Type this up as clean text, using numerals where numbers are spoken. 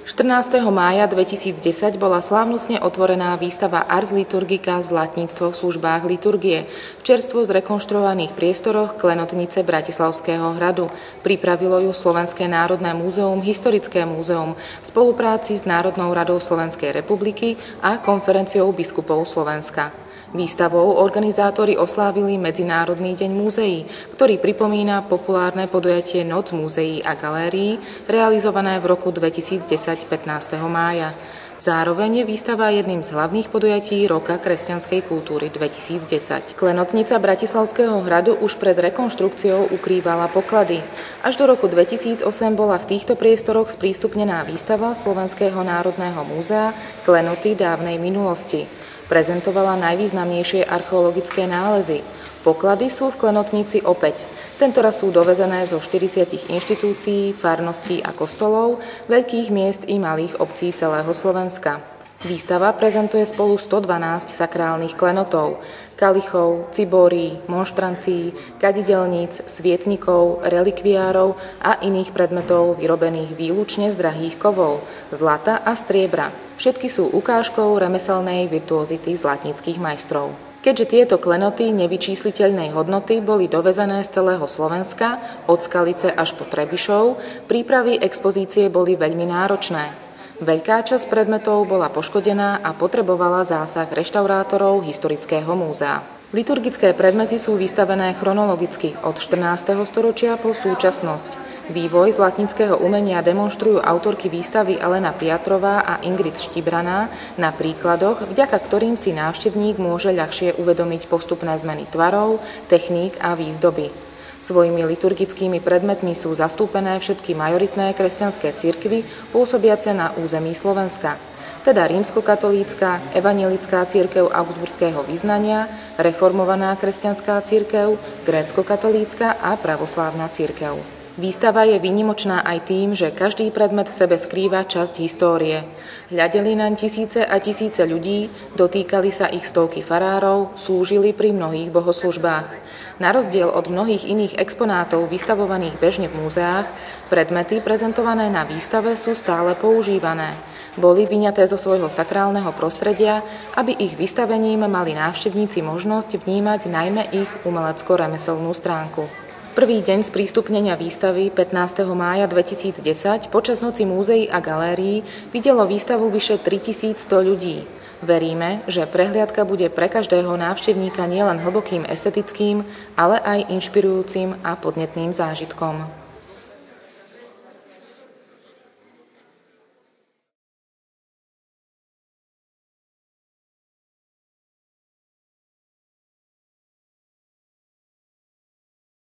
14. mája 2010 bola slávnostne otvorená výstava Ars Liturgica Zlatníctvo v službách liturgie v čerstvo zrekonštruovaných priestoroch Klenotnice Bratislavského hradu. Pripravilo ju Slovenské národné múzeum, Historické múzeum v spolupráci s Národnou radou Slovenskej republiky a Konferenciou biskupov Slovenska. Výstavou organizátori oslávili Medzinárodný deň múzeí, ktorý pripomína populárne podujatie Noc múzeí a galérií, realizované v roku 2010 15. mája. Zároveň je výstava jedným z hlavných podujatí Roka kresťanskej kultúry 2010. Klenotnica Bratislavského hradu už pred rekonštrukciou ukrývala poklady. Až do roku 2008 bola v týchto priestoroch sprístupnená výstava Slovenského národného múzea Klenoty dávnej minulosti. Prezentovala najvýznamnejšie archeologické nálezy. Poklady sú v Klenotnici opäť. Tentoraz sú dovezené zo 40 inštitúcií, farností a kostolov, veľkých miest i malých obcí celého Slovenska. Výstava prezentuje spolu 112 sakrálnych klenotov, kalichov, cibórií, monštrancií, kadidelníc, svietnikov, relikviárov a iných predmetov vyrobených výlučne z drahých kovov, zlata a striebra. Všetky sú ukážkou remeselnej virtuozity zlatníckych majstrov. Keďže tieto klenoty nevyčísliteľnej hodnoty boli dovezené z celého Slovenska, od Skalice až po Trebišov, prípravy expozície boli veľmi náročné. Veľká časť predmetov bola poškodená a potrebovala zásah reštaurátorov Historického múzea. Liturgické predmety sú vystavené chronologicky od 14. storočia po súčasnosť. Vývoj zlatníckeho umenia demonštrujú autorky výstavy Elena Piatrová a Ingrid Štibraná na príkladoch, vďaka ktorým si návštevník môže ľahšie uvedomiť postupné zmeny tvarov, techník a výzdoby. Svojimi liturgickými predmetmi sú zastúpené všetky majoritné kresťanské cirkvy pôsobiace na území Slovenska, teda rímskokatolícka, evanjelická cirkev augsburského vyznania, reformovaná kresťanská cirkev, gréckokatolícka a pravoslávna cirkev. Výstava je výnimočná aj tým, že každý predmet v sebe skrýva časť histórie. Hľadeli naň tisíce a tisíce ľudí, dotýkali sa ich stovky farárov, slúžili pri mnohých bohoslužbách. Na rozdiel od mnohých iných exponátov vystavovaných bežne v múzeách, predmety prezentované na výstave sú stále používané. Boli vyňaté zo svojho sakrálneho prostredia, aby ich vystavením mali návštevníci možnosť vnímať najmä ich umelecko-remeselnú stránku. Prvý deň sprístupnenia výstavy 15. mája 2010 počas Noci múzeí a galérií videlo výstavu vyše 3100 ľudí. Veríme, že prehliadka bude pre každého návštevníka nielen hlbokým estetickým, ale aj inšpirujúcim a podnetným zážitkom.